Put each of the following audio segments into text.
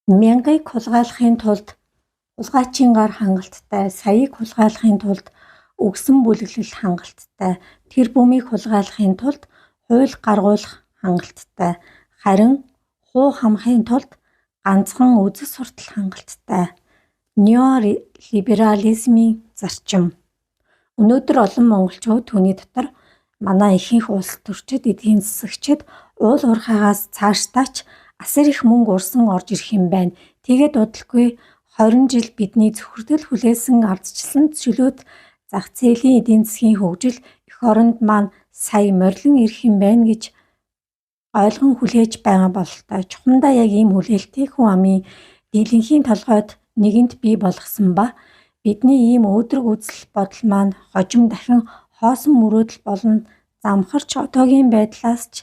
Мянгаыг хулгайлахын тулд хулгайчийн гар хангалттай, саяыг хулгайлахын тулд өгсөн бүлэглэл хангалттай, тэр бүмийг хулгайлахын тулд хууль гаргуулах хангалттай, харин хуу хамахын тулд ганцхан үзэл суртал хангалттай. Неолиберализмын зарчим. Өнөөдөр олон монголчууд түүний дотор манай ихэнх улс төрчид, эдийн засагчид уул уурхайгаас цаашдаач асар их мөнгө урсан орж ирэх юм байна. Тэгээд удалгүй 20 жил бидний зөвхөрдөл хүлээсэн ардчилсан чөлөөт зах зээлийн эдийн засгийн хөгжил эх оронд маань сая морилон ирэх юм байна гэж ойлгон хүлээж байгаа бололтой. Чухамдаа яг ийм хүлээлтийг хүн амын дийлэнхийн толгойд нэгэнт бий болгосон ба бидний ийм өөдрөг үзэл бодол маань хожим дахин хоосон мөрөөдөл болон замхарч одоогийн байдлаас ч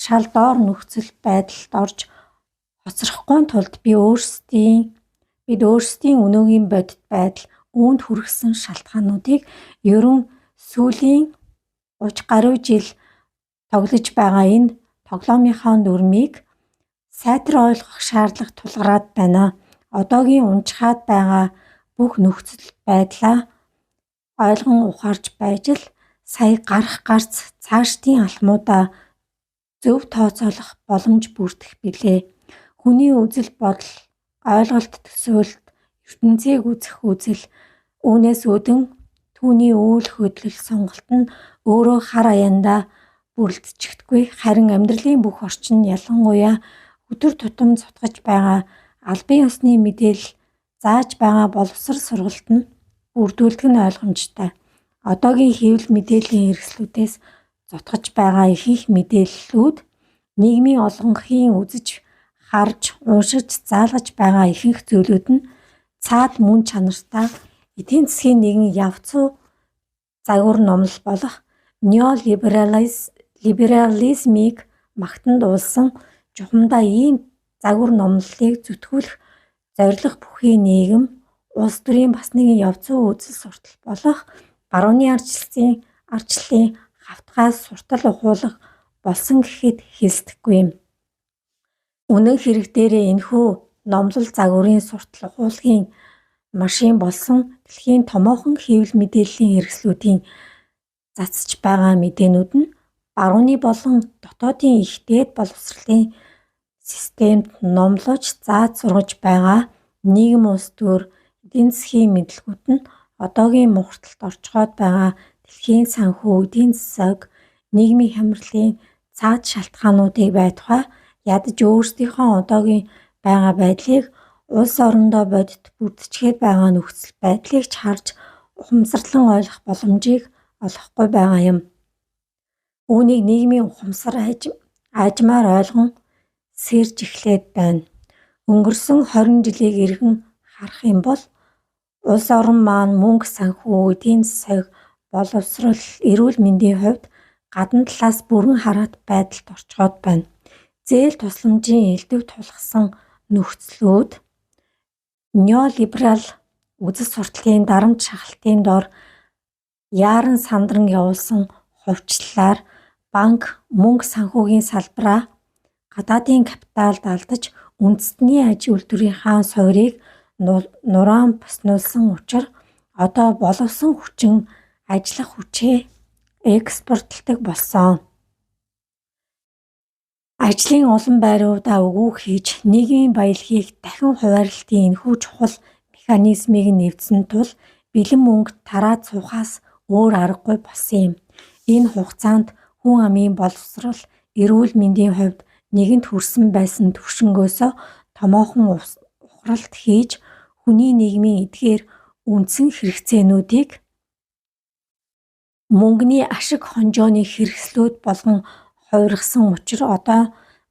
шал доор нөхцөл байдалд орж хоцрохгүй тулд бид өөрсдийн өнөөгийн бодит байдал, үүнд хүргэсэн шалтгаануудыг ерөн сүүлийн 30 гаруй жил тоглож байгаа энэ тоглоомынхаа дүрмийг сайтар ойлгох шаардлага тулгараад байна. Одоогийн унжихаад байгаа бүх нөхцөл байдлаа ойлгон ухаарч байж л сая гарах гарц цаашдын алхмуудаа зөв тооцоолох боломж бүрдэх билээ. Хүний үзэл бодол, ойлголт төсөөлөлт, ертөнцийг үзэх үзэл, үүнээс үүдэн түүний үйл хөдлөл сонголт нь өөрөө хар аяндаа бүрэлдэчихдэггүй, харин амьдралын бүх орчин, ялангуяа өдөр тутам цутгаж байгаа албан ёсны мэдээлэл зааж байгаа боловсрол сургалт нь бүрдүүлдэг нь ойлгомжтой. Одоогийн хэвлэл мэдээллийн хэрэгслүүдээс зутгаж байгаа ихэнх мэдээллүүд нийгмийн олонхын үзэж, харж, уншиж, заалгаж байгаа ихэнх зүйлүүд нь цаад мөн чанартай эдийн засгийн нэгэн явцуу загвар номлол болох неолиберализмыг магтан дуулсан чухамдаа ийм загвар номлолыг зүтгүүлэх зорилго бүхий нийгэм, улс төрийн бас нэгэн явцуу үзэл суртал болох барууны ардчлалын хавтгаас суртал ухуулах болсон гэхэд хэлсдэггүй юм. Үнэн хэрэг дээрээ энэхүү номлол загварын суртал ухуулгын машин болсон дэлхийн томоохон хэвлэл мэдээллийн хэрэгслүүдийн цацж байгаа мэдээнүүд нь барууны болон дотоодын их дээд боловсролын системд номлож зааж сургаж байгаа нийгэм улс төр эдийн засгийн мэдлэгүүд нь одоогийн мухарталд орчхоод байгаа дэлхийн санхүү, эдийн засаг, нийгмийн хямралын цаад шалтгаануудыг байтугай ядаж өөрсдийнхөө одоогийн байгаа байдлыг улс орондоо бодит бүрдчихэд байгаа нөхцөл байдлыг ч харж ухамсарлан ойлгох боломжийг олгохгүй байгаа юм. Үүнийг нийгмийн ухамсар аажмаар ойлгон сэрж эхлээд байна. Өнгөрсөн 20 жилийг эргэн харах юм бол улс орон маань мөнгө, санхүү, эдийн засаг, боловсрол, эрүүл мэндийн хувьд гадна талаас бүрэн хараат байдалд орчхоод байна. Зээл тусламжийн элдв тулгсан нөхцлүүд неолиберал үзэл сурталын дарамт шахалтын дор яаран сандран явуулсан хувьчлалаар банк мөнгө санхүүгийн салбараа гадаадын капиталд алдаж үндэстний аж үйлдвэрийнхаа суурийг нураан боснуулсан учраас одоо боловсон хүчин ажиллах хүчээ экспортлдог болсон. Ажлын олон байруудаа өгүүх хийж нийгмийн баялагийг дахин хуваарлалтын энэхүү чухал механизмыг нэвтсэн тул бэлэн мөнгө тараад суухаас өөр аргагүй болсон юм. Энэ хугацаанд хүн амын боловсрол, эрүүл мэндийн хувьд нэгэнт хүрсэн байсан түвшингөөсөө томоохон ухралт хийж хүний нийгмийн эдгээр үндсэн хэрэгцээнүүдийг мөнгөний ашиг хонжооны хэрэгслүүд болгон хувиргасан учраас одоо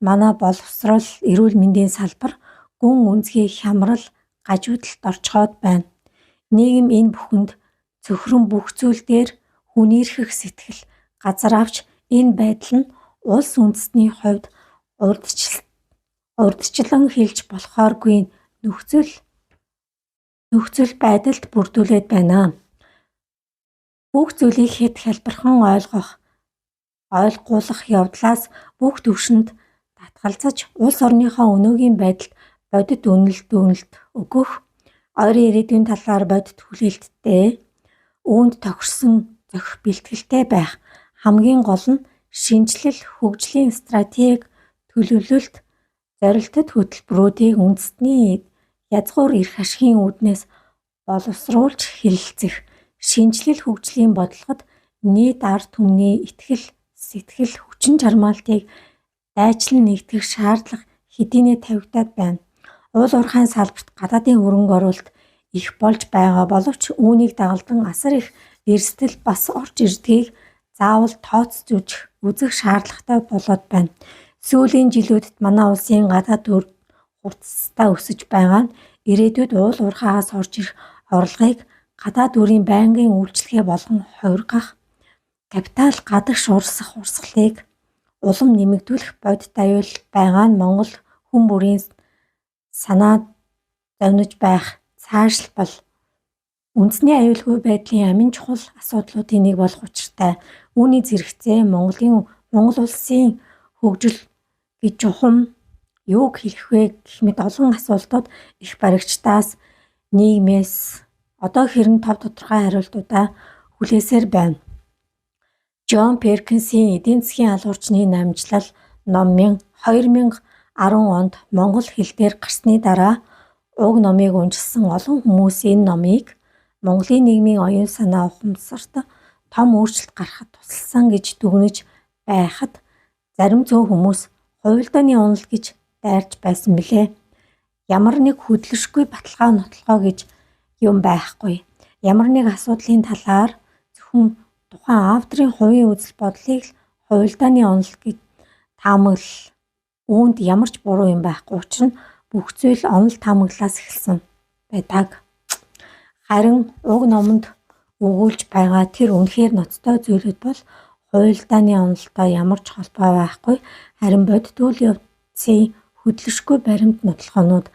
манай боловсрол, эрүүл мэндийн салбар гүн үнцгий хямрал гажуудалд орчхоод байна. Нийгэм энэ бүхэнд цөхрөн бүх зүйл дээр хүнийрхэх сэтгэл газар авч энэ байдал нь улс үндэстний хувьд урьдчилан хэлж болохооргүй нөхцөл байдалд бүрдүүлээд байна. Бүх зүйлийг хэд хялбархан ойлгуулах явдлаас бүх түвшинд татгалзаж улс орныхоо өнөөгийн байдалд бодит үнэлт өгөх, ойрын ирээдүйн талаар бодит хүлээлттэй, үүнд тохирсон зохих бэлтгэлтэй байх. Хамгийн гол нь шинжилэл, хөгжлийн стратеги, төлөвлөлт, зорилттой хөтөлбөрүүдийг үндэсний язгуур эрх ашигын үүднээс боловсруулж хэлэлцэх. Шинжилэл хөгжлийн бодлогод нийт ард түмний итгэл, сэтгэл, хүчин чармаалтыг дайчлан нэгтгэх шаардлага хэдийнэ тавигдаад байна. Уул уурхайн салбарт гадаадын хөрөнгө оруулалт их болж байгаа боловч үүнийг дагалдан асар их эрсдэл бас орж ирдгийг заавал тооцож үзэх шаардлагатай болоод байна. Сүүлийн жилүүдэд манай улсын гадаад хурцтай өсөж байгаа нь ирээдүйд уул уурхаагаас орж ирэх орлогыг гадаад үрийн байнгын үйлчлэгээ болгон хувиргах, капитал гадагш урсгалыг улам нэмэгдүүлэх бодит аюул байгаа нь Монгол хүн бүрийн санаа зовниж байх цаашлбал үндэсний аюулгүй байдлын амин чухал асуудлуудын нэг болох учиртай. Үүний зэрэгцээ Монгол улсын хөгжил гэж чухам юуг хэлэх вэ гэх мэт олон асуултууд их баригчдаас, нийгмээс одоо хэрэн тов тодорхой хариултуудаа хүлээсээр байна. Джон Перкинсийн эдийн засгийн алуурчны намжлал ном 2010 онд монгол хэл дээр гарсны дараа уг номыг уншсан олон хүмүүс энэ номыг Монголын нийгмийн оюун санаа ухамсарт том өөрчлөлт гаргахад тусалсан гэж дүгнэж байхад зарим цөөн хүмүүс хувилдааны унал гэж дайрч байсан билээ. Ямар нэг хөдлөшгүй баталгаа нотлохоо гэж юм байхгүй. Ямар нэг асуудлын талаар зөвхөн тухайн авторын хувийн үзэл бодлыг л хувилдааны онол гэж таамаглал. Үүнд ямар ч буруу юм байхгүй. Учир нь бүх зүйл онол таамаглалаас эхэлсэн байдаг. Харин уг номонд өгүүлж байгаа тэр үнэхээр ноцтой зүйлүүд бол хувилдааны онолтой ямар ч холбоо байхгүй. Харин бодит үйл явцын хөдлөшгүй баримт нотлохонууд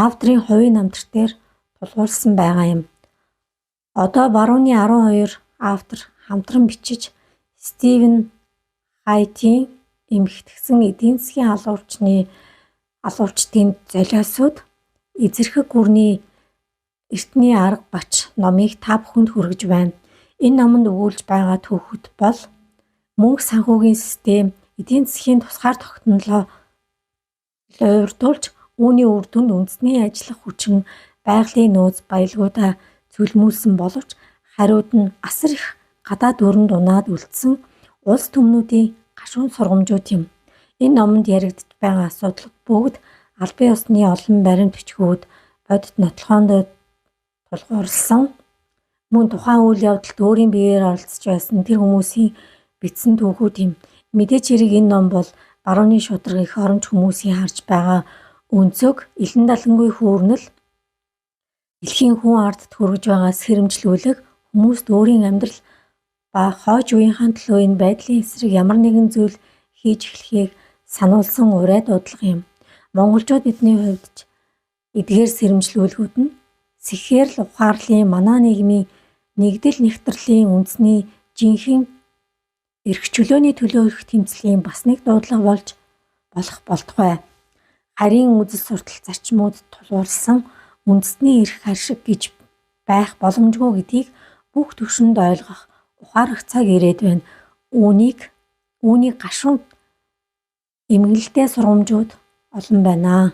авторын хувийн намтар дээр тулгуурласан байгаа юм. Одоо барууны 12 автор хамтран бичиж Стивен Хайтийн эмхэгдсэн эдийн засгийн алуурчдын золиосууд эзэрхэг гүрний эртний арга бач номыг та бүхэнд хүргэж байна. Энэ номонд өгүүлж байгаа түүхүүд бол мөнгө санхүүгийн систем, эдийн засгийн тусгаар тогтнолоо урьдуулж үүний үр дүнд үндэсний ажиллах хүчин, байгалийн нөөц баялгуудаа цөлмүүлсэн боловч хариуд нь асар их гадаад өрөнд унаад үлдсэн улс түмнүүдийн гашуун сургамжууд юм. Энэ номонд яригдж байгаа асуудлууд бүгд албан ёсны олон баримт бичгүүд, бодит нотлохоонд тулгуурласан, мөн тухайн үйл явдалд өөрийн биеэр оролцож байсан тэр хүмүүсийн бичсэн түүхүүд юм. Мэдээж хэрэг энэ ном бол барууны шударга их оронч хүмүүсийн харж байгаа өнцөг, элен далангүй хүүрнэл, дэлхийн хүн ардд хүргэж байгаа сэрэмжлүүлэг, хүмүүст өөрийн амьдрал ба хойч үеийнхэн төлөө энэ байдлын эсрэг ямар нэгэн зүйл хийж эхлэхийг сануулсан урай дуудлага юм. Монголчууд эдний хувьд эдгээр сэрэмжлүүлгүүд нь сэхээр л ухаарлын манай нийгмийн нэгдэл нэгтрлийн үндэсний жинхэнэ эрх чөлөөний төлөө ирэх тэмцлийн бас нэг дуудлага болж болох болтугай. Харийн үзэл суртал зарчмууд тулгуурласан үндэсний эрх харшиг гэж байх боломжгүй гэдгийг бүх түвшинд ойлгох ухаарах цаг ирээд байна. Үүнийг гашуун эмгэлтэй сургамжууд олон байна.